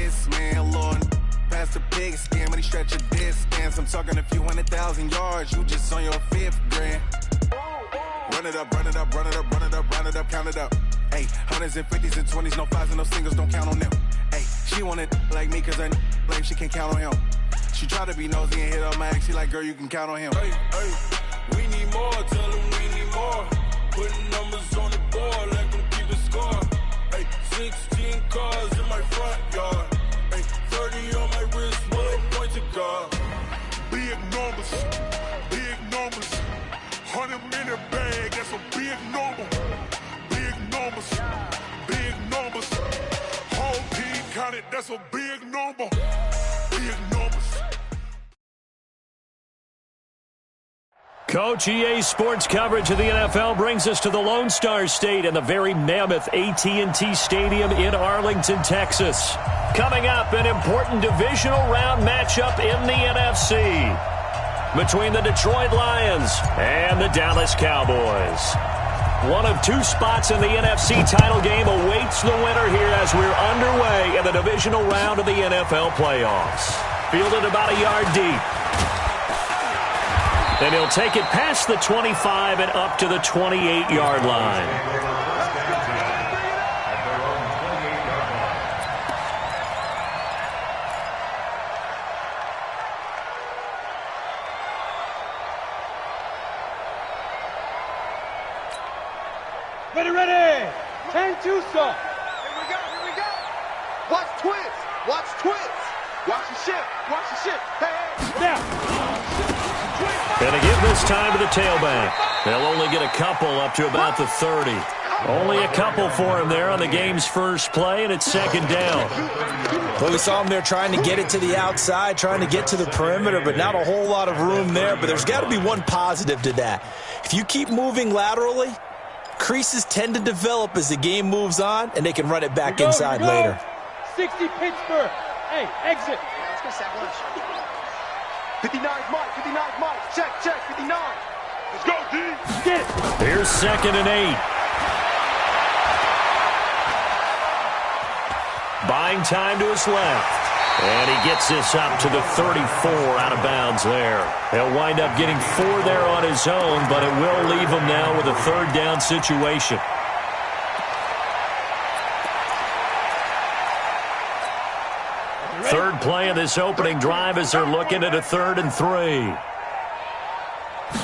this, man, Lord. Past the pig skin, but he stretch a distance. I'm talking a few 100,000 yards, you just on your 5th grand. Run it up, run it up, run it up, run it up, run it up, count it up. Hey, hundreds and 50s and 20s, no 5s and no singles, don't count on them. Hey, she want it like me, cause her blame she can't count on him. She try to be nosy and hit up my ex, she like, girl, you can count on him. Hey, hey, we need more, tell them we need more. Putting numbers on the board, let them keep it score. Hey, 16 cars in my front yard. Hey, 30 on my wrist, one point to guard. Big numbers, big numbers. 100 minute bag, that's a big number. Big numbers, big numbers. Whole team counted, that's a big number. Big numbers. Coach, EA Sports coverage of the NFL brings us to the Lone Star State and the very mammoth AT&T Stadium in Arlington, Texas. Coming up, an important divisional round matchup in the NFC between the Detroit Lions and the Dallas Cowboys. One of two spots in the NFC title game awaits the winner here as we're underway in the divisional round of the NFL playoffs. Fielded about a yard deep. And he'll take it past the 25 and up to the 28-yard line. Ready, ready! 10-2, sir. Here we go, here we go. Watch twist, watch twist. Watch the ship, watch the ship. Hey, hey. Now. Gonna give this time to the tailback. They'll only get a couple up to about the 30. Only a couple for him there on the game's first play, and it's second down. Well, we saw him there trying to get it to the outside, trying to get to the perimeter, but not a whole lot of room there. But there's got to be one positive to that. If you keep moving laterally, creases tend to develop as the game moves on, and they can run it back inside later. 60 Pittsburgh. Hey, exit. Let's go, Sam Lunch. 59's Mike, 59's Mike. Check, check, 59. Let's go, D. Get it. Here's second and 8. Buying time to his left. And he gets this up to the 34 out of bounds there. He'll wind up getting 4 there on his own, but it will leave him now with a third down situation. Third play of this opening drive as they're looking at a 3rd and 3.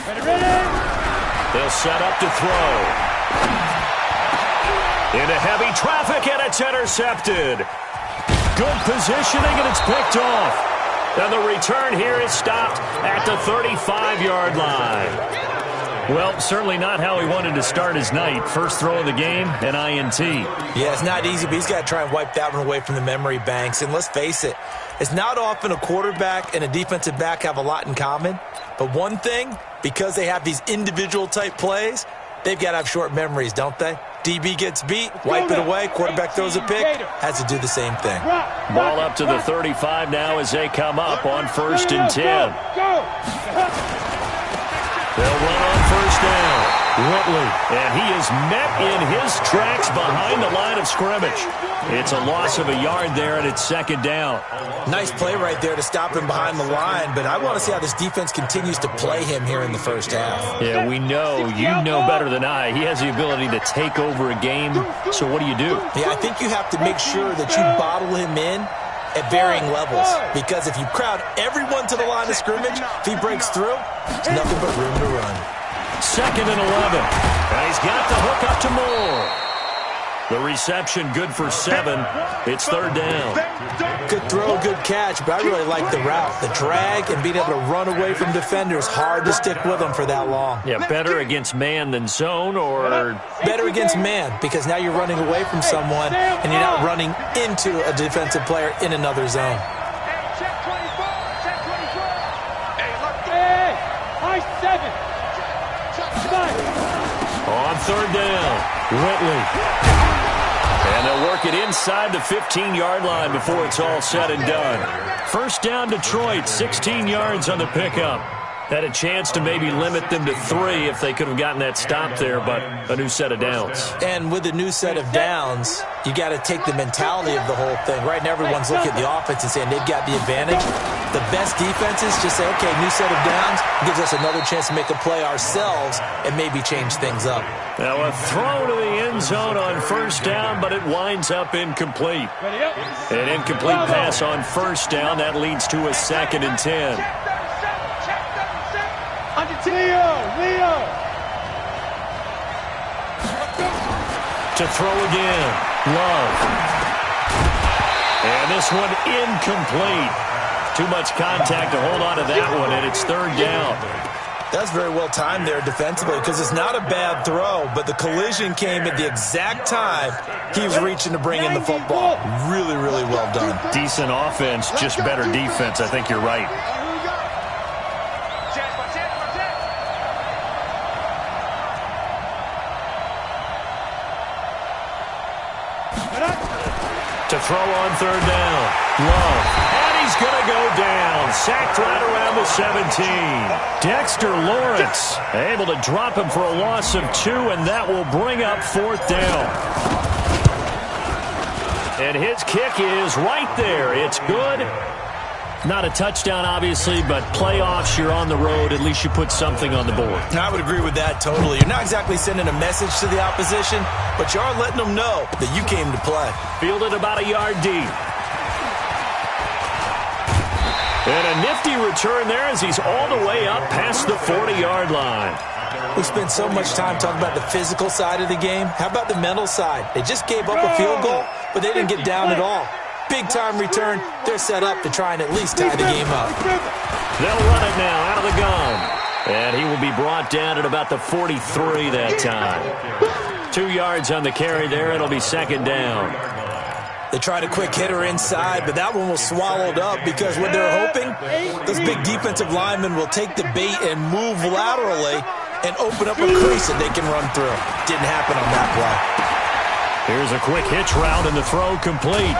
Ready, ready. They'll set up to throw. Into heavy traffic, and it's intercepted. Good positioning, and it's picked off. And the return here is stopped at the 35-yard line. Well, certainly not how he wanted to start his night. First throw of the game, an INT. Yeah, it's not easy, but he's got to try and wipe that one away from the memory banks. And let's face it, it's not often a quarterback and a defensive back have a lot in common. But one thing, because they have these individual type plays, they've got to have short memories, don't they? DB gets beat, wipe it away, quarterback throws a pick, has to do the same thing. Ball up to the 35 now as they come up on 1st and 10. They'll run on 1st down. Whitley, and he is met in his tracks behind the line of scrimmage. It's a loss of a yard there, and it's 2nd down. Nice play right there to stop him behind the line, but I want to see how this defense continues to play him here in the first half. Yeah, we know. You know better than I. He has the ability to take over a game, so what do you do? Yeah, I think you have to make sure that you bottle him in at varying levels, because if you crowd everyone to the line of scrimmage, if he breaks through, there's nothing but room to run. 2nd and 11. And he's got the hook up to Moore. The reception good for 7. It's 3rd down. Good throw, good catch, but I really like the route. The drag and being able to run away from defenders, hard to stick with them for that long. Yeah, better against man than zone, or? Better against man, because now you're running away from someone and you're not running into a defensive player in another zone. Check 24, check 24. Hey, high 7. On 3rd down, Whitley. And they'll work it inside the 15-yard line before it's all said and done. 1st down, Detroit, 16 yards on the pickup. Had a chance to maybe limit them to 3 if they could have gotten that stop there, but a new set of downs. And with a new set of downs, you got to take the mentality of the whole thing. Right now, everyone's looking at the offense and saying they've got the advantage. The best defenses just say, okay, new set of downs gives us another chance to make a play ourselves and maybe change things up. Now a throw to the end zone on first down, but it winds up incomplete. An incomplete pass on first down. That leads to a 2nd and 10. Leo! To throw again. Love. And this one incomplete. Too much contact to hold on to that one, and it's 3rd down. That's very well timed there defensively because it's not a bad throw, but the collision came at the exact time he was reaching to bring in the football. Really, really well done. Decent offense, just better defense. I think you're right. To throw on 3rd down. Love. And he's going to go down. Sacked right around the 17. Dexter Lawrence able to drop him for a loss of 2, and that will bring up 4th down. And his kick is right there. It's good. Not a touchdown, obviously, but playoffs, you're on the road. At least you put something on the board. I would agree with that totally. You're not exactly sending a message to the opposition, but you are letting them know that you came to play. Fielded about a yard deep. And a nifty return there as he's all the way up past the 40-yard line. We spent so much time talking about the physical side of the game. How about the mental side? They just gave up a field goal, but they didn't get down at all. Big-time return. They're set up to try and at least tie the game up. They'll run it now out of the gun. And he will be brought down at about the 43 that time. 2 yards on the carry there. It'll be 2nd down. They tried a quick hitter inside, but that one was swallowed up because what they're hoping, those big defensive linemen will take the bait and move laterally and open up a crease that they can run through. Didn't happen on that play. Here's a quick hitch route and the throw complete.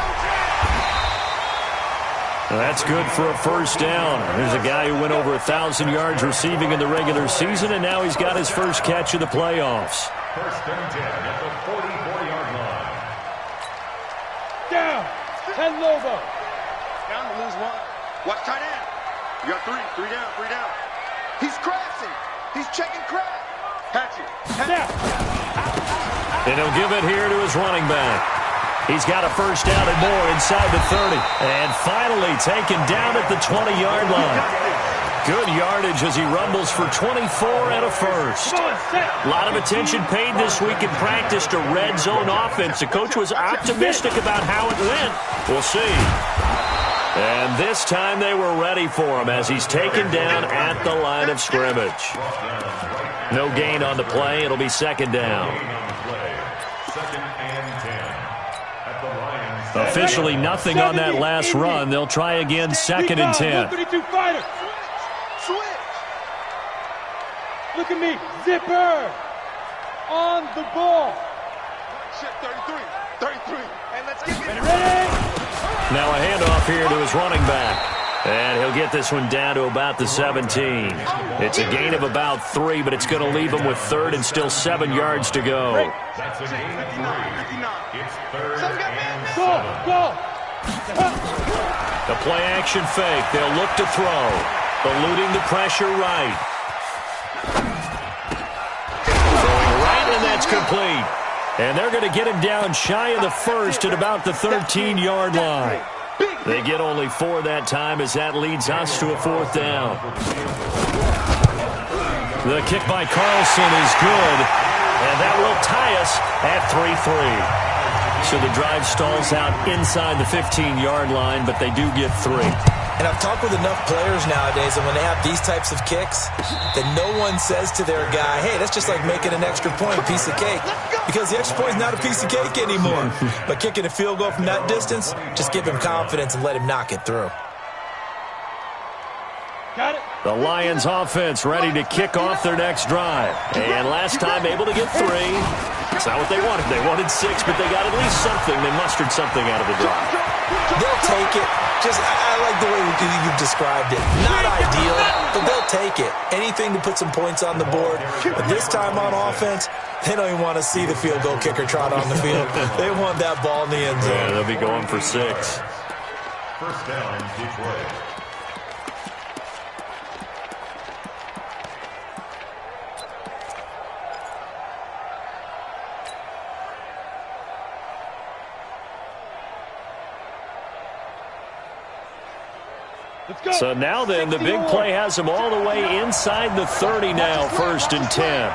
That's good for a 1st down. There's a guy who went over 1,000 yards receiving in the regular season, and now he's got his first catch of the playoffs. 1st and 10 at the 44-yard line. Down. 10 Lobo. Down to lose 1. Watch tight end. You got 3 down, 3 down. He's crashing. He's checking crash. Catch it. And he'll give it here to his running back. He's got a 1st down and more inside the 30. And finally taken down at the 20-yard line. Good yardage as he rumbles for 24 and a 1st. A lot of attention paid this week in practice to red zone offense. The coach was optimistic about how it went. We'll see. And this time they were ready for him as he's taken down at the line of scrimmage. No gain on the play. It'll be 2nd down. 2nd and 10. Officially nothing on that last run. They'll try again, 2nd and 10. Switch. Look at me. Zipper. On the ball. Shit, 33. And let's get it. Ready? Now a handoff here to his running back. And he'll get this one down to about the 17. It's a gain of about 3, but it's going to leave him with 3rd and still 7 yards to go. That's a gain of 3. It's 3rd and 7. Go. The play action fake. They'll look to throw. Eluding the pressure right. Throwing right, and that's complete. And they're going to get him down shy of the 1st at about the 13-yard line. They get only 4 that time as that leads us to a 4th down. The kick by Carlson is good, and that will tie us at 3-3. So the drive stalls out inside the 15-yard line, but they do get 3. And I've talked with enough players nowadays that when they have these types of kicks, that no one says to their guy, hey, that's just like making an extra point, piece of cake. Because the extra point is not a piece of cake anymore. But kicking a field goal from that distance, just give him confidence and let him knock it through. Got it. The Lions offense ready to kick off their next drive. And last time able to get 3. It's not what they wanted. They wanted 6, but they got at least something. They mustered something out of the drive. They'll take it. I like the way you've described it. Not ideal, but they'll take it. Anything to put some points on the board. But this time on offense, they don't even want to see the field goal kicker trot on the field. They want that ball in the end zone. Yeah, they'll be going for 6. First down, Detroit. So now then, the big play has them all the way inside the 30 now, 1st and 10.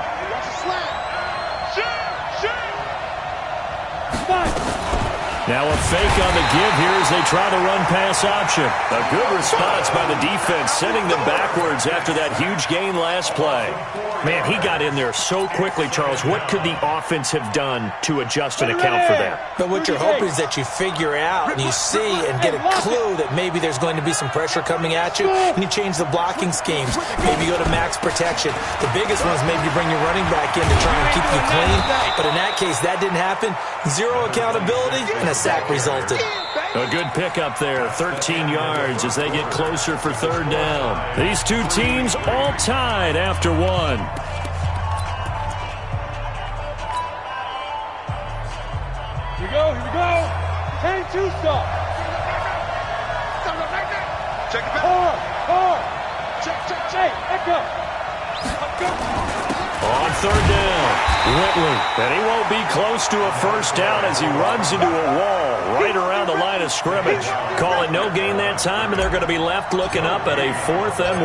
Now a fake on the give here as they try the run-pass option. A good response by the defense, sending them backwards after that huge gain last play. Man, he got in there so quickly, Charles. What could the offense have done to adjust and account for that? But what you're hoping is that you figure out and you see and get a clue that maybe there's going to be some pressure coming at you, and you change the blocking schemes. Maybe you go to max protection. The biggest one is maybe you bring your running back in to try and keep you clean. But in that case, that didn't happen. 0 accountability, and a sack resulted. A good pickup there, 13 yards as they get closer for 3rd down. These two teams all tied after 1. Here we go. 10-2 stop. Check it back. Hard. Check. Hey, echo. On 3rd down, Whitley, and he won't be close to a 1st down as he runs into a wall right around the line of scrimmage. Calling no gain that time, and they're going to be left looking up at a 4th and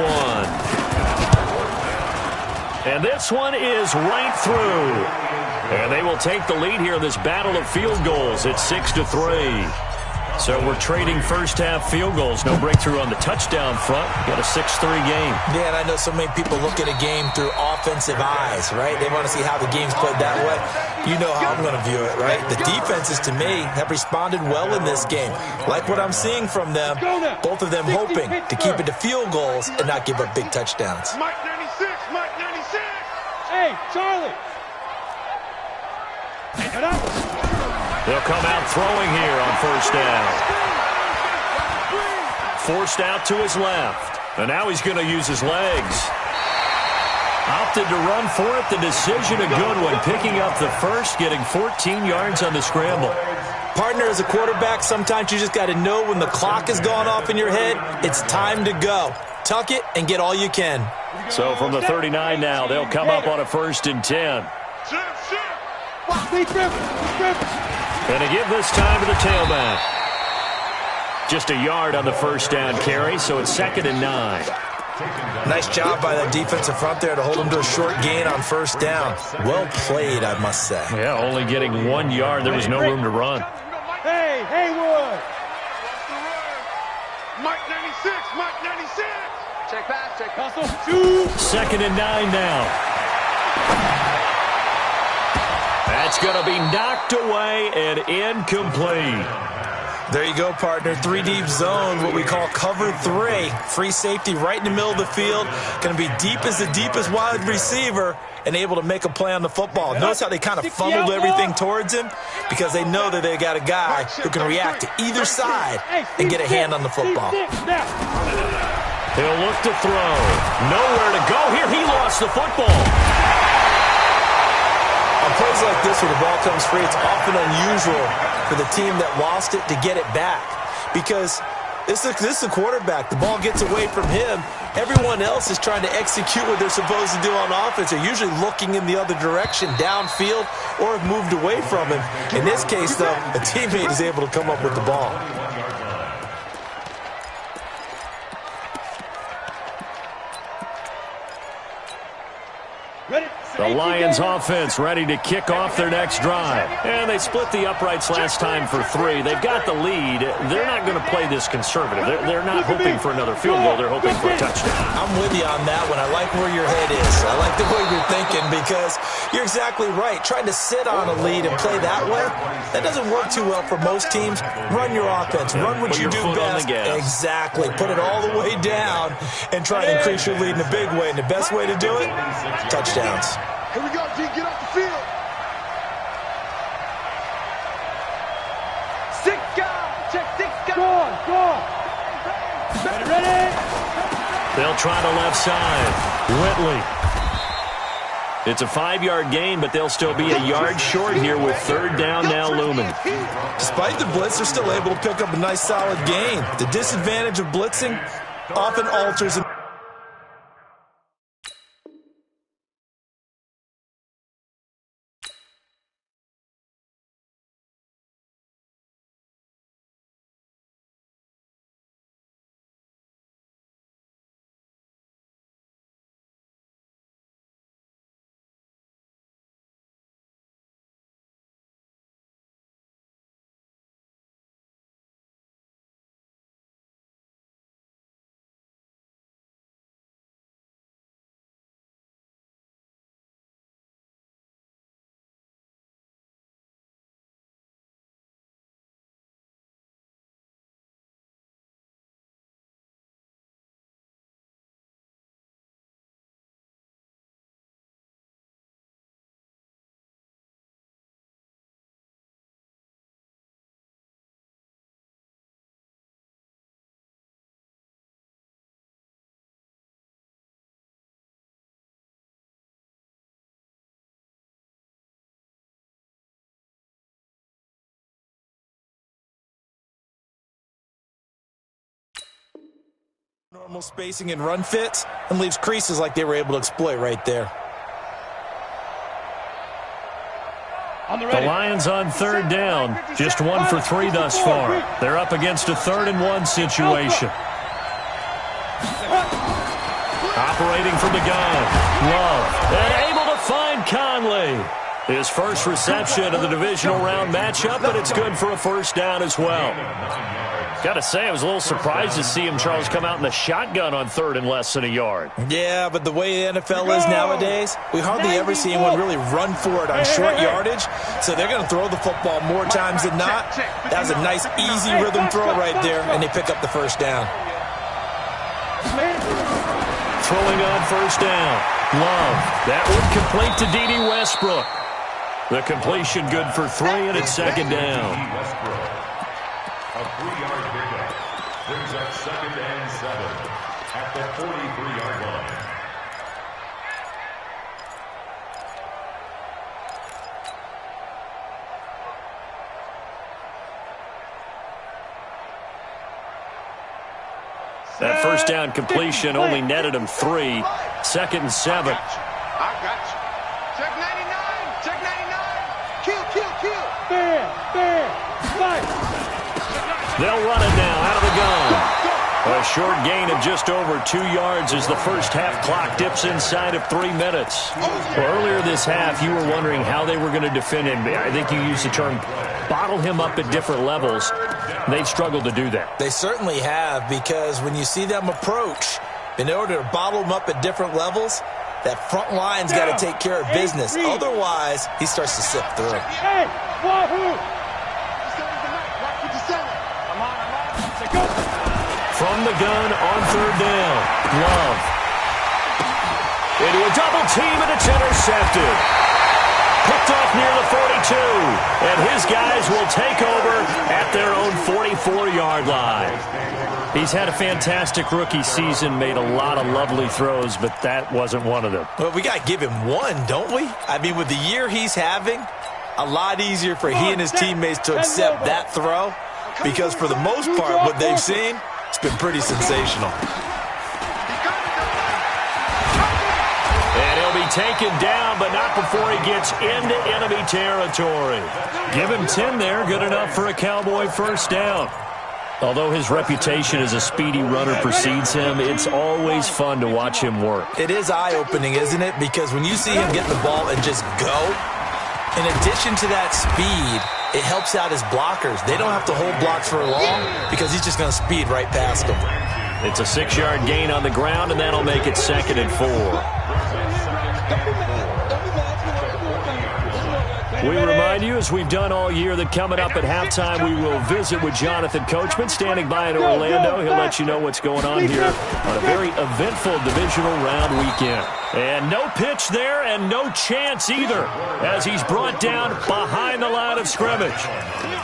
1. And this one is right through. And they will take the lead here in this battle of field goals at 6-3. So we're trading first-half field goals. No breakthrough on the touchdown front. Got a 6-3 game. Yeah, and I know so many people look at a game through offensive eyes, right? They want to see how the game's played that way. You know how I'm going to view it, right? The defenses, to me, have responded well in this game. Like what I'm seeing from them, both of them hoping to keep it to field goals and not give up big touchdowns. Mike 96. Hey, Charlie. They'll come out throwing here on 1st down. Forced out to his left. And now he's going to use his legs. Opted to run for it. The decision a good one. Picking up the first, getting 14 yards on the scramble. Partner, as a quarterback, sometimes you just got to know when the clock has gone off in your head, it's time to go. Tuck it and get all you can. So from the 39 now, they'll come up on a 1st and 10. And a give this time to the tailback. Just a yard on the 1st down carry, so it's 2nd and 9. Nice job by that defensive front there to hold him to a short gain on 1st down. Well played, I must say. Yeah, only getting 1 yard. There was no room to run. Hey, Haywood. Mike 96. Check pass. 2nd and 9 now. That's going to be knocked away and incomplete. There you go, partner. 3 deep zone, what we call cover 3. Free safety right in the middle of the field. Going to be deep as the deepest wide receiver and able to make a play on the football. Notice how they kind of funneled everything towards him because they know that they got a guy who can react to either side and get a hand on the football. He'll look to throw. Nowhere to go here. He lost the football. On plays like this where the ball comes free, it's often unusual for the team that lost it to get it back because this is a quarterback. The ball gets away from him. Everyone else is trying to execute what they're supposed to do on offense. They're usually looking in the other direction, downfield, or have moved away from him. In this case, though, a teammate is able to come up with the ball. The Lions offense ready to kick off their next drive. And they split the uprights last time for 3. They've got the lead. They're not going to play this conservative. They're not hoping for another field goal. They're hoping for a touchdown. I'm with you on that one. I like where your head is. I like the way you're thinking because you're exactly right. Trying to sit on a lead and play that way, that doesn't work too well for most teams. Run your offense. Run what you do best. Exactly. Put it all the way down and try to increase your lead in a big way. And the best way to do it, touchdowns. Here we go, G. Get off the field. 6 guys. Check 6 guys. Go on. Ready? They'll try the left side. Whitley. It's a 5-yard gain, but they'll still be a yard short here with third down now looming. Despite the blitz, they're still able to pick up a nice solid gain. The disadvantage of blitzing often alters. Normal spacing and run fits and leaves creases like they were able to exploit right there. The Lions on third down. Just 1 for 3 thus far. They're up against a 3rd-and-1 situation. Operating from the gun. Love. And able to find Conley. His first reception of the divisional round matchup, but it's good for a first down as well. Got to say, I was a little surprised to see him, Charles, come out in the shotgun on third and less than a yard. Yeah, but the way the NFL is nowadays, we hardly ever see anyone really run for it on short yardage, so they're going to throw the football more times than not. That was a nice, easy rhythm throw right there, and they pick up the first down. Throwing on first down. Love. That would complete to D.D. Westbrook. The completion good for 3, and it's second down. A 3-yard pickup brings up 2nd and 7 at the 43-yard line. That first down completion only netted him 3. 2nd and 7. I got you. Check 99. Check 99. Kill. Bam. Fight. They'll run it now out of the gun. A short gain of just over 2 yards as the first half clock dips inside of 3 minutes. Well, earlier this half, you were wondering how they were going to defend him. I think you used the term bottle him up at different levels. They've struggled to do that. They certainly have, because when you see them approach, in order to bottle them up at different levels, that front line's got to take care of business. Otherwise, he starts to sift through. Hey, Wahoo! From the gun on third down. Love. Into a double team, and it's intercepted. Picked off near the 42. And his guys will take over at their own 44-yard line. He's had a fantastic rookie season, made a lot of lovely throws, but that wasn't one of them. Well, we got to give him one, don't we? I mean, with the year he's having, a lot easier for he and his teammates to accept that throw, because for the most part, what they've seen, it's been pretty sensational. And he'll be taken down, but not before he gets into enemy territory. Give him 10 there, good enough for a Cowboy first down. Although his reputation as a speedy runner precedes him, it's always fun to watch him work. It is eye-opening, isn't it? Because when you see him get the ball and just go, in addition to that speed, it helps out his blockers. They don't have to hold blocks for long because he's just going to speed right past them. It's a 6-yard gain on the ground, and that'll make it 2nd and 4. We remind you, as we've done all year, that coming up at halftime, we will visit with Jonathan Coachman, standing by in Orlando. He'll let you know what's going on here on a very eventful divisional round weekend. And no pitch there and no chance either, as he's brought down behind the line of scrimmage.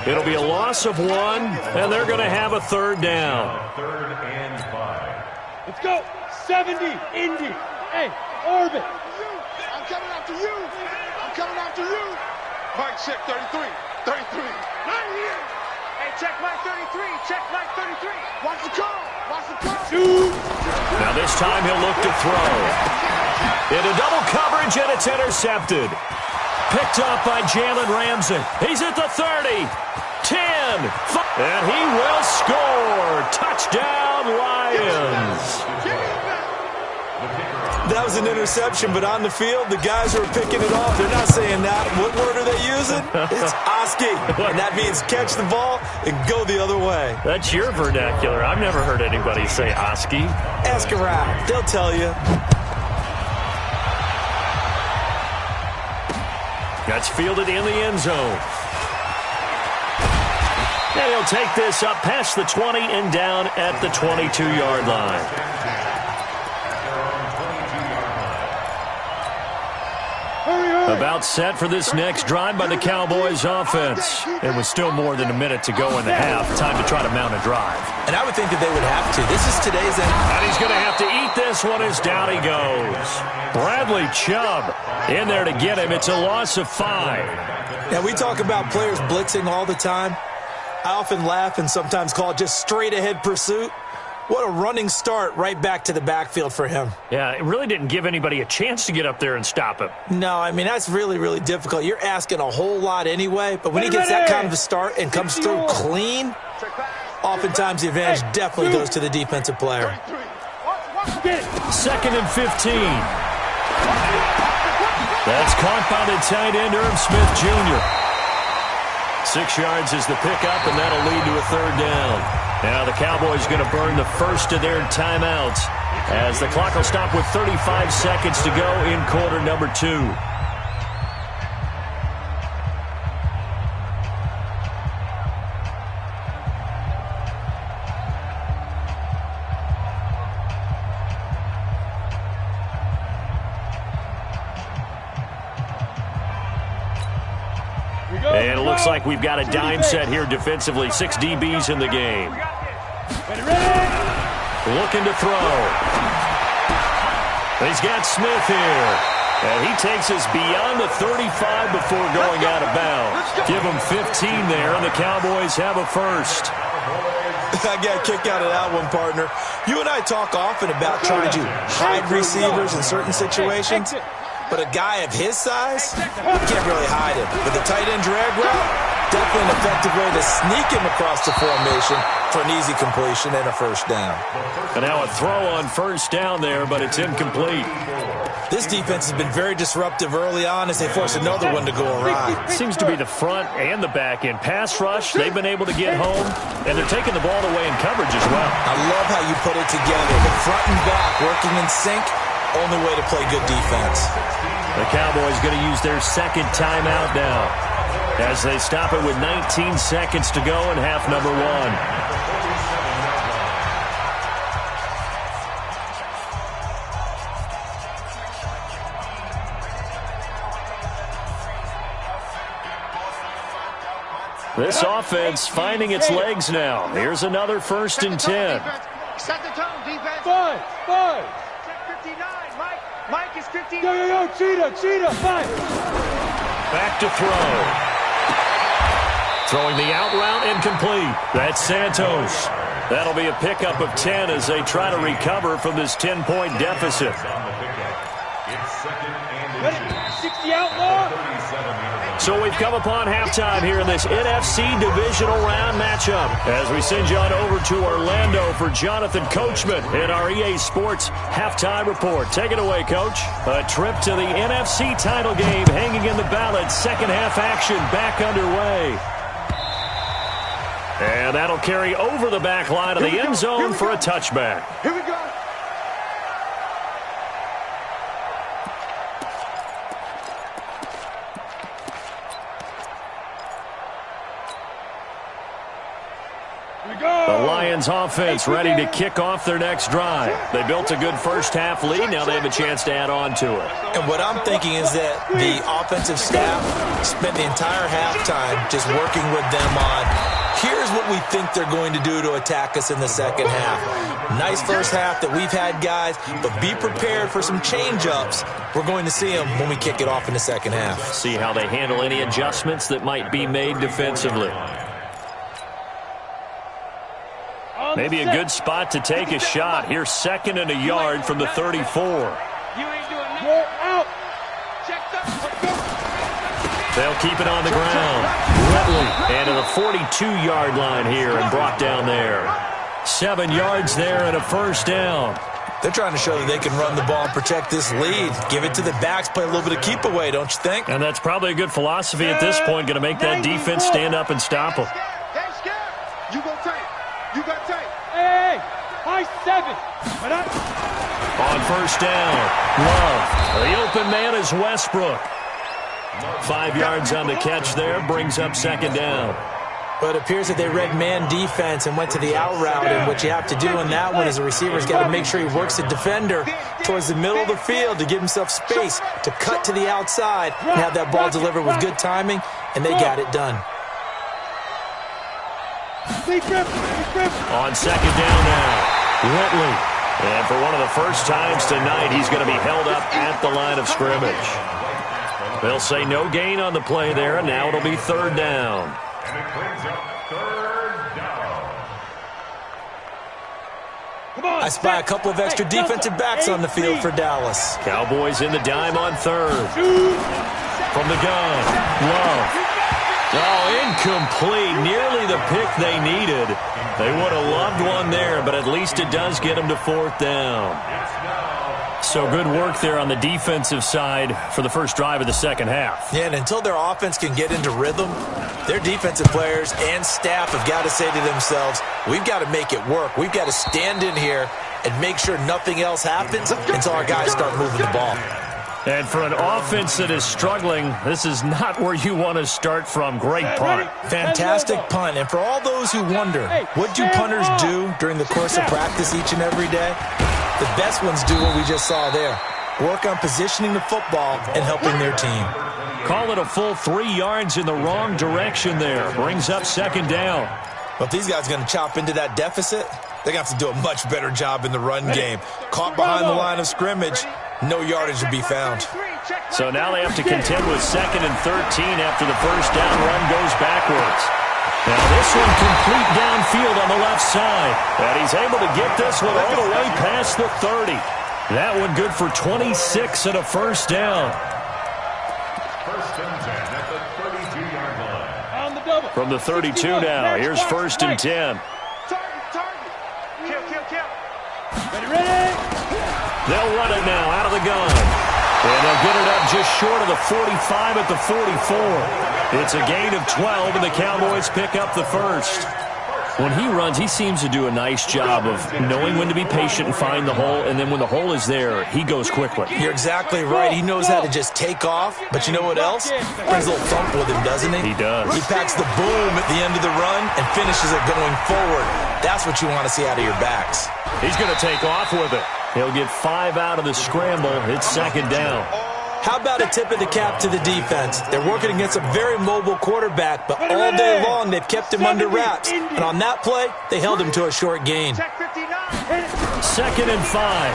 It'll be a loss of 1, and they're going to have a third down. Third and 5. Let's go. 70, Indy. Hey, Orbit. I'm coming after you. I'm coming after you. Mike, check 33. 33. Right here. Hey, check Mike 33. Check Mike 33. Watch the call. Watch the call. Shoot. Now this time he'll look to throw. Into double coverage, and it's intercepted. Picked up by Jalen Ramsey. He's at the 30. 10. And he will score. Touchdown, Lions. That was an interception, but on the field, the guys who are picking it off, they're not saying that. What word are they using? It's Oski, and that means catch the ball and go the other way. That's your vernacular. I've never heard anybody say Oski. Ask around. They'll tell you. That's fielded in the end zone. And he'll take this up past the 20 and down at the 22-yard line. About set for this next drive by the Cowboys offense. It was still more than a minute to go in the half. Time to try to mount a drive. And I would think that they would have to. This is today's end. And he's going to have to eat this one as down he goes. Bradley Chubb in there to get him. It's a loss of 5. Now, we talk about players blitzing all the time. I often laugh and sometimes call it just straight-ahead pursuit. What a running start right back to the backfield for him. Yeah, it really didn't give anybody a chance to get up there and stop him. No, I mean, that's really, really difficult. You're asking a whole lot anyway, but when he gets that kind of a start and comes through clean, oftentimes the advantage definitely goes to the defensive player. 2nd and 15. That's caught by the tight end, Irv Smith Jr. 6 yards is the pickup, and that'll lead to a third down. Now the Cowboys going to burn the first of their timeouts as the clock will stop with 35 seconds to go in quarter number 2. And it looks like we've got a dime set here defensively. 6 DBs in the game. Looking to throw. He's got Smith here. And he takes us beyond the 35 before going out of bounds. Give him 15 there, and the Cowboys have a first. I got a kick out of that one, partner. You and I talk often about trying to hide receivers in certain situations. But a guy of his size, you can't really hide him. But the tight end drag route, definitely an effective way to sneak him across the formation for an easy completion and a first down. And now a throw on first down there, but it's incomplete. This defense has been very disruptive early on as they force another one to go awry. Seems to be the front and the back end. Pass rush, they've been able to get home, and they're taking the ball away in coverage as well. I love how you put it together. The front and back working in sync. Only way to play good defense. The Cowboys going to use their second timeout now as they stop it with 19 seconds to go in half number 1. This offense finding its legs now. Here's another 1st and 10. Set the tone, defense. 5. Check 59. Mike is 59. Yo, cheetah. 5. Back to throw. Throwing the out route incomplete. That's Santos. That'll be a pickup of 10 as they try to recover from this 10-point deficit. Ready? 60 outlaw. So we've come upon halftime here in this NFC divisional round matchup as we send you on over to Orlando for Jonathan Coachman in our EA Sports halftime report. Take it away, Coach. A trip to the NFC title game hanging in the balance. Second half action back underway. And that'll carry over the back line of the end zone for a touchback. Here we go. Lions offense ready to kick off their next drive. They built a good first-half lead. Now they have a chance to add on to it. And what I'm thinking is that the offensive staff spent the entire halftime just working with them on, here's what we think they're going to do to attack us in the second half. Nice first half that we've had, guys, but be prepared for some change-ups. We're going to see them when we kick it off in the second half. See how they handle any adjustments that might be made defensively. Maybe a good spot to take a shot. Here's 2nd and a yard from the 34. They'll keep it on the ground. Whitley and to the 42-yard line here and brought down there. 7 yards there and a first down. They're trying to show that they can run the ball and protect this lead. Give it to the backs, play a little bit of keep away, don't you think? And that's probably a good philosophy at this point, going to make that defense stand up and stop them. You go tight. You got tight. Hey, high 7. On first down, Love. The open man is Westbrook. 5 yards on the catch there, brings up 2nd down. But it appears that they read man defense and went to the out route, and what you have to do in that one is the receiver's got to make sure he works the defender towards the middle of the field to give himself space to cut to the outside and have that ball delivered with good timing, and they got it done. On 2nd down now, Whitley. And for one of the first times tonight, he's going to be held up at the line of scrimmage. They'll say no gain on the play there, and now it'll be 3rd down. And it brings up 3rd down. I spy a couple of extra defensive backs on the field for Dallas. Cowboys in the dime on 3rd. From the gun, Love. Oh, incomplete. Nearly the pick they needed. They would have loved one there, but at least it does get them to 4th down. So good work there on the defensive side for the first drive of the second half. Yeah, and until their offense can get into rhythm, their defensive players and staff have got to say to themselves, we've got to make it work. We've got to stand in here and make sure nothing else happens until our guys start moving the ball. And for an offense that is struggling, this is not where you want to start from. Great punt. Fantastic punt. And for all those who wonder, what do punters do during the course of practice each and every day? The best ones do what we just saw there. Work on positioning the football and helping their team. Call it a full 3 yards in the wrong direction there. Brings up 2nd down. Well, if these guys are going to chop into that deficit, they're going to have to do a much better job in the run game. Caught behind the line of scrimmage, no yardage to be found. So now they have to contend with 2nd and 13 after the first down run goes backwards. Now this one complete downfield on the left side. And he's able to get this one all the way past the 30. That one good for 26 and a first down. 1st and 10 at the 32-yard line. On the double. From the 32 now, here's 1st and 10. Ready? They'll run it now out of the gun. And they'll get it up just short of the 45 at the 44. It's a gain of 12, and the Cowboys pick up the first. When he runs, he seems to do a nice job of knowing when to be patient and find the hole, and then when the hole is there, he goes quickly. You're exactly right. He knows how to just take off, but you know what else? Brings a little thump with him, doesn't he? He does. He packs the boom at the end of the run and finishes it going forward. That's what you want to see out of your backs. He's going to take off with it. He'll get 5 out of the scramble. It's 2nd down. How about a tip of the cap to the defense? They're working against a very mobile quarterback, but all day long they've kept him under wraps. And on that play, they held him to a short gain. 2nd and 5.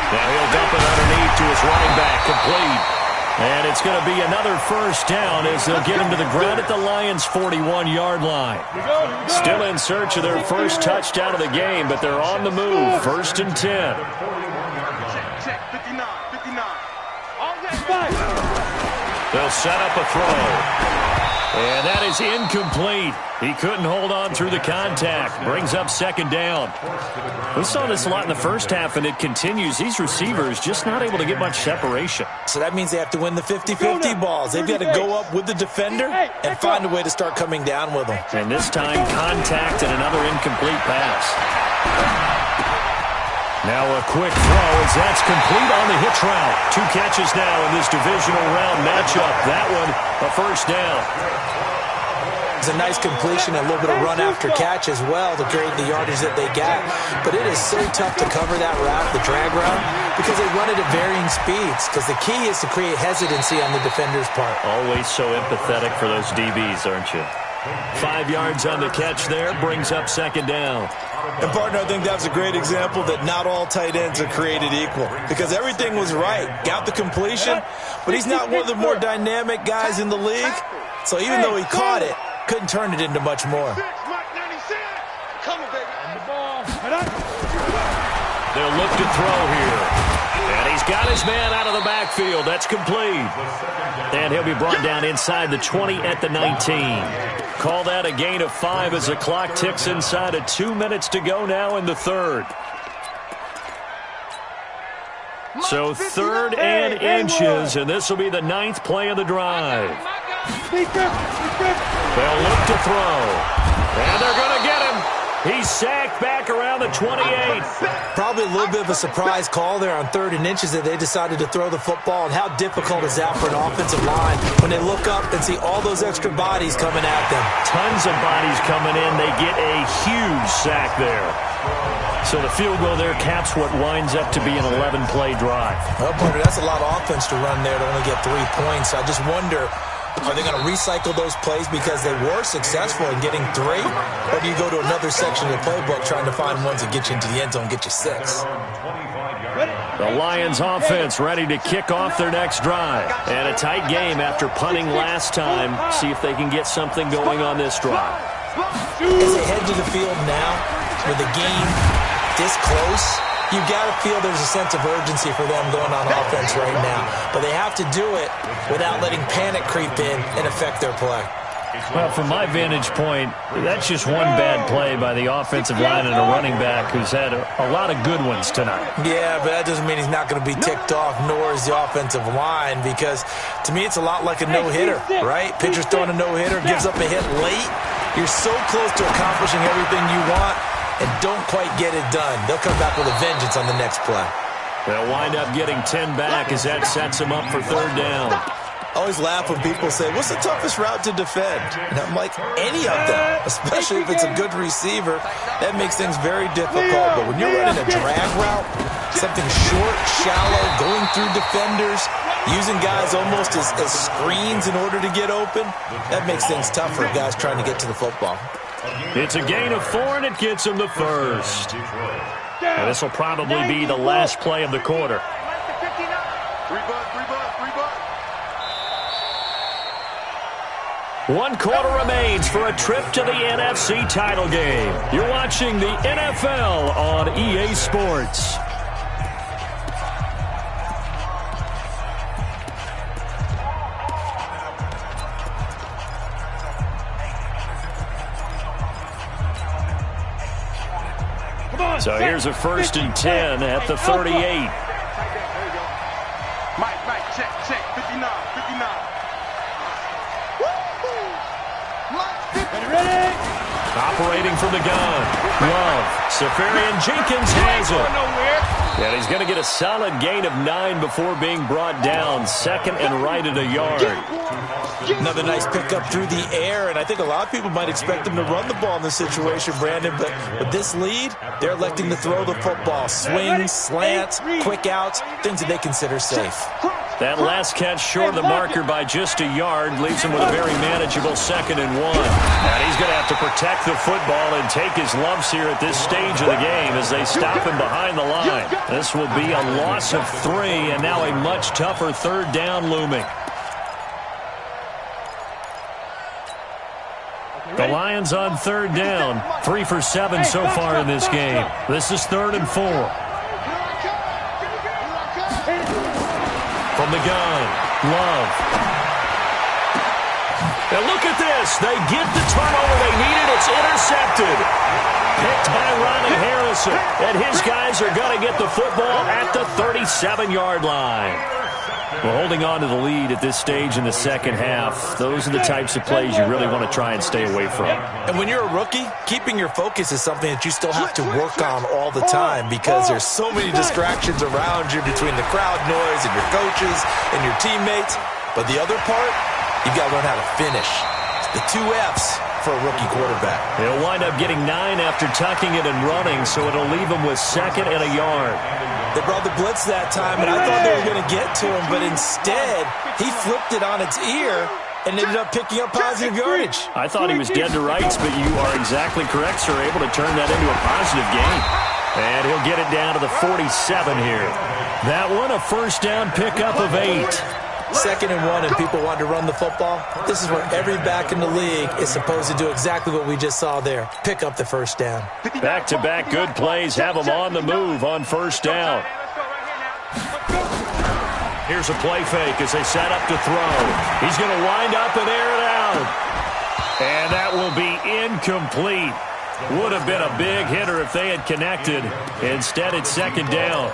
Now he'll dump it underneath to his running back, complete. And it's going to be another first down as they'll get him to the ground at the Lions' 41-yard line. Still in search of their first touchdown of the game, but they're on the move. 1st and 10. Check, 59. They'll set up a throw. And that is incomplete. He couldn't hold on through the contact. Brings up 2nd down. We saw this a lot in the first half, and it continues. These receivers just not able to get much separation. So that means they have to win the 50-50 balls. They've got to go up with the defender and find a way to start coming down with them. And this time, contact and another incomplete pass. Now a quick throw as that's complete on the hitch route. 2 catches now in this divisional round matchup. That one, a first down. It's a nice completion and a little bit of run after catch as well to create the yardage that they got. But it is so tough to cover that route, the drag route, because they run it at varying speeds. Because the key is to create hesitancy on the defender's part. Always so empathetic for those DBs, aren't you? 5 yards on the catch there, brings up second down. And, partner, I think that was a great example that not all tight ends are created equal. Because everything was right. Got the completion, but he's not one of the more dynamic guys in the league. So even though he caught it, couldn't turn it into much more. They'll look to throw here. And he's got his man out of the backfield. That's complete. And he'll be brought down inside the 20 at the 19. Call that a gain of 5 as the clock ticks inside of 2 minutes to go now in the third. So 3rd and inches, and this will be the 9th play of the drive. They'll look to throw. And they're going to get him. He's sacked back around the 28. Probably a little bit of a surprise call there on 3rd and inches that they decided to throw the football. And how difficult is that for an offensive line when they look up and see all those extra bodies coming at them? Tons of bodies coming in. They get a huge sack there. So the field goal there caps what winds up to be an 11-play drive. Well, partner, that's a lot of offense to run there to only get 3 points. I just wonder, are they going to recycle those plays because they were successful in getting 3? Or do you go to another section of the playbook trying to find ones that get you into the end zone and get you 6? The Lions offense ready to kick off their next drive. And a tight game after punting last time. See if they can get something going on this drive. As they head to the field now with the game this close, you've got to feel there's a sense of urgency for them going on offense right now. But they have to do it without letting panic creep in and affect their play. Well, from my vantage point, that's just one bad play by the offensive line and a running back who's had a lot of good ones tonight. Yeah, but that doesn't mean he's not going to be ticked off, nor is the offensive line, because to me it's a lot like a no-hitter, right? Pitcher's throwing a no-hitter, gives up a hit late. You're so close to accomplishing everything you want and don't quite get it done. They'll come back with a vengeance on the next play. They'll wind up getting 10 back as that sets them up for 3rd down. I always laugh when people say, what's the toughest route to defend? And I'm like, any of them, especially if it's a good receiver. That makes things very difficult. But when you're running a drag route, something short, shallow, going through defenders, using guys almost as screens in order to get open, that makes things tough for guys trying to get to the football. It's a gain of 4, and it gets them the first. And this will probably be the last play of the quarter. 1 quarter remains for a trip to the NFC title game. You're watching the NFL on EA Sports. So here's a 1st and 10 at the 38. Mike, check, 59. Ready? Operating from the gun. Love. Safarian Jenkins has it. And he's going to get a solid gain of 9 before being brought down. 2nd and right at a yard. Another nice pickup through the air, and I think a lot of people might expect them to run the ball in this situation, Brandon, but with this lead, they're electing to throw the football. Swings, slants, quick outs, things that they consider safe. That last catch short of the marker by just a yard leaves him with a very manageable 2nd and 1. And he's going to have to protect the football and take his lumps here at this stage of the game as they stop him behind the line. This will be a loss of 3, and now a much tougher 3rd down looming. The Lions on 3rd down. 3 for 7 so far in this game. This is 3rd and 4. From the gun, Love. And look at this. They get the turnover they needed. It's intercepted. Picked by Ronnie Harrison. And his guys are going to get the football at the 37-yard line. Well, holding on to the lead at this stage in the second half, those are the types of plays you really want to try and stay away from. And when you're a rookie, keeping your focus is something that you still have to work on all the time because there's so many distractions around you between the crowd noise and your coaches and your teammates. But the other part, you've got to learn how to finish. the 2 Fs for a rookie quarterback. He'll wind up getting 9 after tucking it and running, so it'll leave him with 2nd and a yard. They brought the blitz that time, and I thought they were going to get to him, but instead, he flipped it on its ear and ended up picking up positive yardage. I thought he was dead to rights, but you are exactly correct, sir. Able to turn that into a positive gain. And he'll get it down to the 47 here. That one, a first down pickup of 8. 2nd and 1, and people want to run the football. This is where every back in the league is supposed to do exactly what we just saw there. Pick up the first down. Back-to-back good plays have him on the move on first down. Here's a play fake as they set up to throw. He's going to wind up and air it out. And that will be incomplete. Would have been a big hitter if they had connected. Instead, it's 2nd down.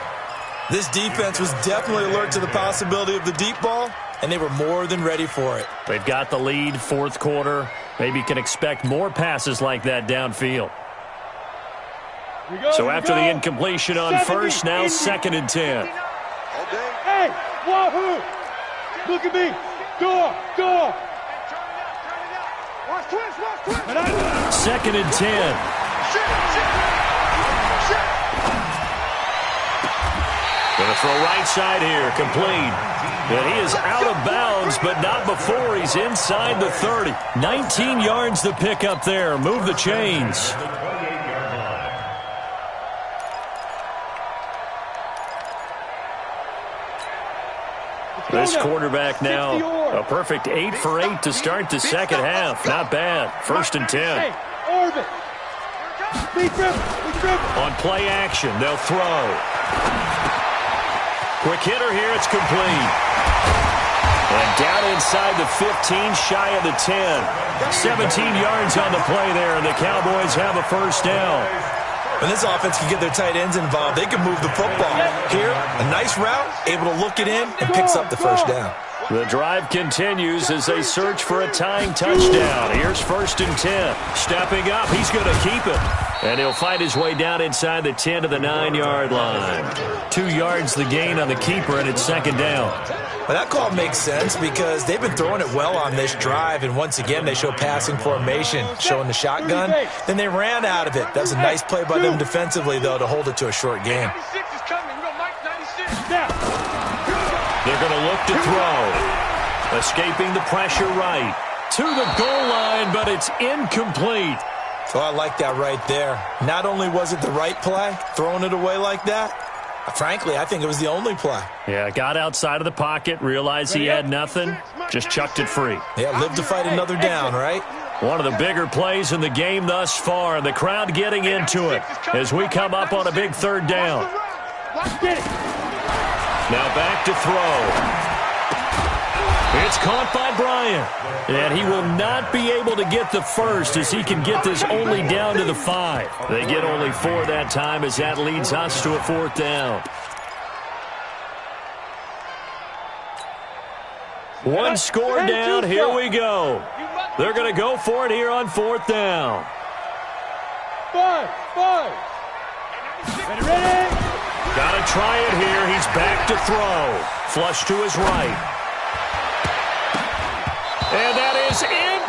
This defense was definitely alert to the possibility of the deep ball, and they were more than ready for it. They've got the lead, 4th quarter. Maybe can expect more passes like that downfield. So after the incompletion on first, now 2nd and 10. Hey, wahoo! Look at me. Go. Watch twist. 2nd and 10. Going to throw right side here, complete. And he is out of bounds, but not before he's inside the 30. 19 yards to pick up there. Move the chains. This quarterback now, a perfect 8 for 8 to start the second half. Not bad. 1st and 10. Orbit. On play action, they'll throw. Quick hitter here, it's complete. And down inside the 15, shy of the 10. 17 yards on the play there, and the Cowboys have a first down. When this offense can get their tight ends involved, they can move the football. Here, a nice route, able to look it in, and picks up the first down. The drive continues as they search for a tying touchdown. Here's 1st and 10. Stepping up, he's going to keep it. And he'll find his way down inside the 10 to the 9-yard line. 2 yards the gain on the keeper, and it's 2nd down. Well, that call makes sense because they've been throwing it well on this drive, and once again, they show passing formation, showing the shotgun. Then they ran out of it. That was a nice play by them defensively, though, to hold it to a short game. They're going to look to throw. Escaping the pressure right. To the goal line, but it's incomplete. So I like that right there. Not only was it the right play, throwing it away like that, frankly, I think it was the only play. Yeah, got outside of the pocket, realized he had nothing, just chucked it free. Yeah, live to fight another down, right? One of the bigger plays in the game thus far. The crowd getting into it as we come up on a big 3rd down. Now back to throw. It's caught by Bryant. And he will not be able to get the first as he can get this only down to the 5. They get only 4 that time as that leads us to a 4th down. One score down. Here we go. They're going to go for it here on 4th down. 5. Ready? Got to try it here. He's back to throw. Flush to his right. And that is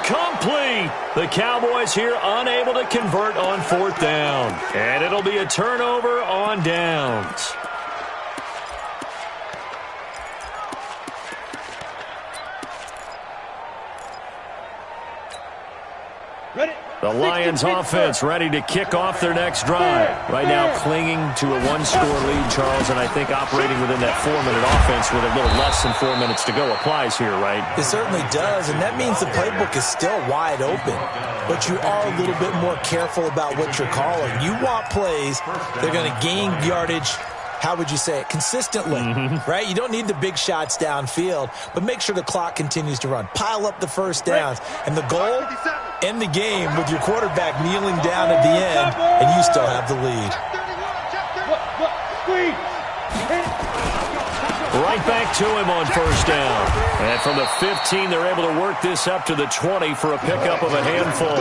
incomplete. The Cowboys here unable to convert on 4th down. And it'll be a turnover on downs. The Lions offense ready to kick off their next drive. Right now clinging to a 1-score lead, Charles, and I think operating within that 4-minute offense with a little less than 4 minutes to go applies here, right? It certainly does, and that means the playbook is still wide open. But you are a little bit more careful about what you're calling. You want plays that are going to gain yardage, how would you say it, consistently, right? You don't need the big shots downfield, but make sure the clock continues to run. Pile up the first downs. And the goal, end the game with your quarterback kneeling down at the end, and you still have the lead. Right back to him on first down. And from the 15, they're able to work this up to the 20 for a pickup of a handful.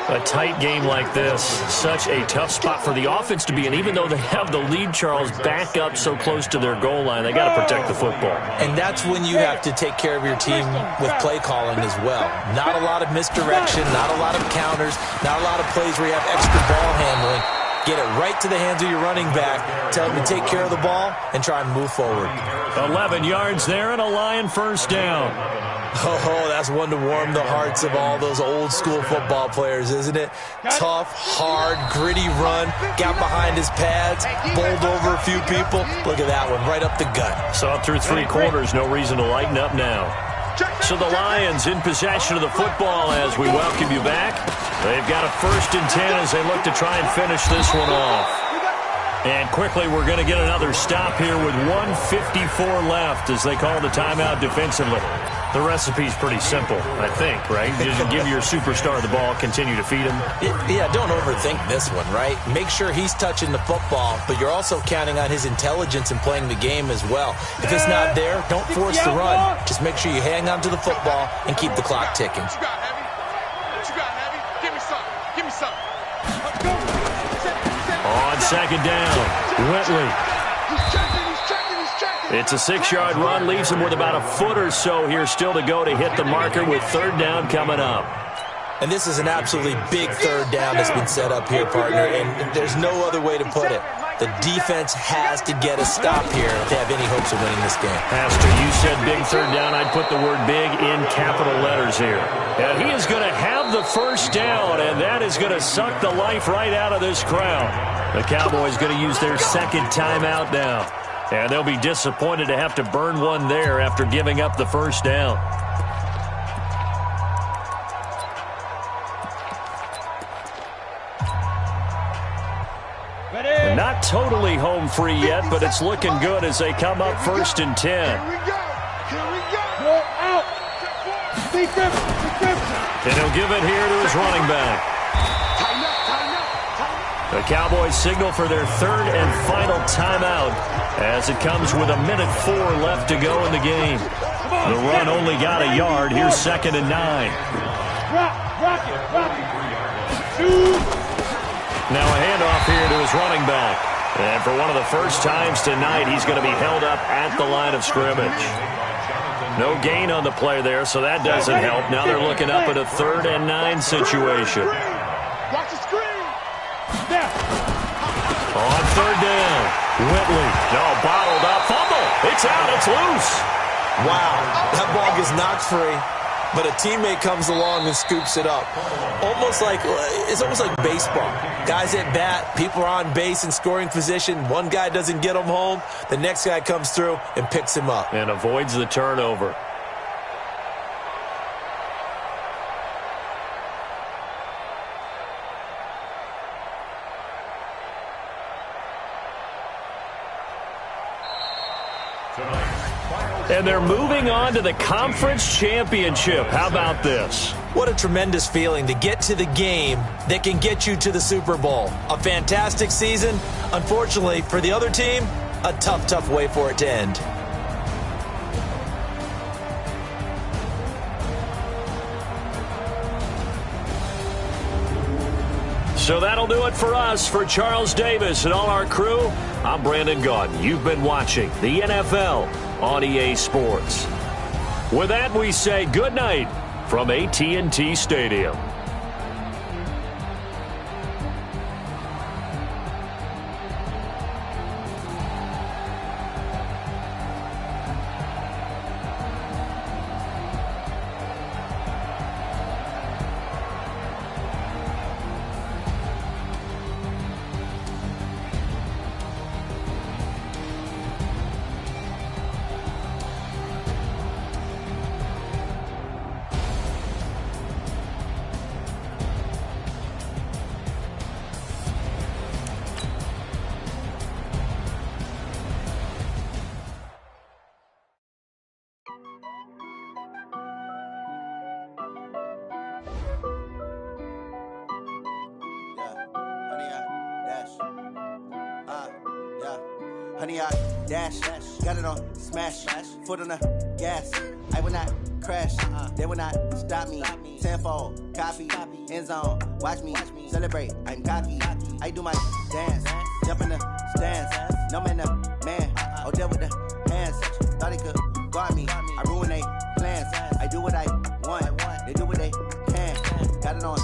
A tight game like this, such a tough spot for the offense to be in. Even though they have the lead, Charles, back up so close to their goal line, they got to protect the football. And that's when you have to take care of your team with play calling as well. Not a lot of misdirection, not a lot of counters, not a lot of plays where you have extra ball handling. Get it right to the hands of your running back. Tell him to take care of the ball and try and move forward. 11 yards there and a Lion first down. Oh, that's one to warm the hearts of all those old-school football players, isn't it? Tough, hard, gritty run, got behind his pads, bowled over a few people. Look at that one, right up the gut. Saw it through 3 quarters, no reason to lighten up now. So the Lions in possession of the football as we welcome you back. They've got a 1st and 10 as they look to try and finish this one off. And quickly, we're going to get another stop here with 1:54 left as they call the timeout defensively. The recipe's pretty simple, I think, right? You just give your superstar the ball, continue to feed him. Yeah, don't overthink this one, right? Make sure he's touching the football, but you're also counting on his intelligence in playing the game as well. If it's not there, don't force the run. Just make sure you hang on to the football and keep the clock ticking. What you got, Heavy? Give me some. Give me some. On 2nd down, Whitley. He's checking. It's a 6-yard run, leaves him with about a foot or so here still to go to hit the marker with 3rd down coming up. And this is an absolutely big 3rd down that's been set up here, partner, and there's no other way to put it. The defense has to get a stop here if they have any hopes of winning this game. Pastor, you said big 3rd down. I'd put the word big in capital letters here. And he is going to have the 1st down, and that is going to suck the life right out of this crowd. The Cowboys going to use their 2nd timeout now. And they'll be disappointed to have to burn one there after giving up the 1st down. Not totally home free yet, but it's looking good as they come up 1st and 10. Here we go. Go out. And he'll give it here to his running back. The Cowboys signal for their 3rd and final timeout as it comes with 1:04 left to go in the game. The run only got a yard. Here's 2nd and 9. Rock it. Now a handoff here to his running back. And for one of the first times tonight, he's going to be held up at the line of scrimmage. No gain on the play there, so that doesn't help. Now they're looking up at a 3rd and 9 situation. Watch the screen. On 3rd down, Whitley. No, bottled up. Fumble. It's out. It's loose. Wow, that ball gets knocked free, but a teammate comes along and scoops it up. It's almost like baseball. Guys at bat, people are on base in scoring position. One guy doesn't get him home. The next guy comes through and picks him up. And avoids the turnover. And they're moving on to the conference championship. How about this? What a tremendous feeling to get to the game that can get you to the Super Bowl. A fantastic season. Unfortunately, for the other team, a tough way for it to end. So that'll do it for us. For Charles Davis and all our crew, I'm Brandon Gaudin. You've been watching the NFL on EA Sports. With that, we say good night from AT&T Stadium. Honey, I dash, got it on smash, foot on the gas, I will not crash. They will not stop me. Tenfold, copy, end zone. Watch me celebrate. I'm cocky. I do my dance. Jump in the stands. No man, man. Oh, there with the hands. Thought they could guard me. I ruin they plans. I do what I want. They do what they can. Got it on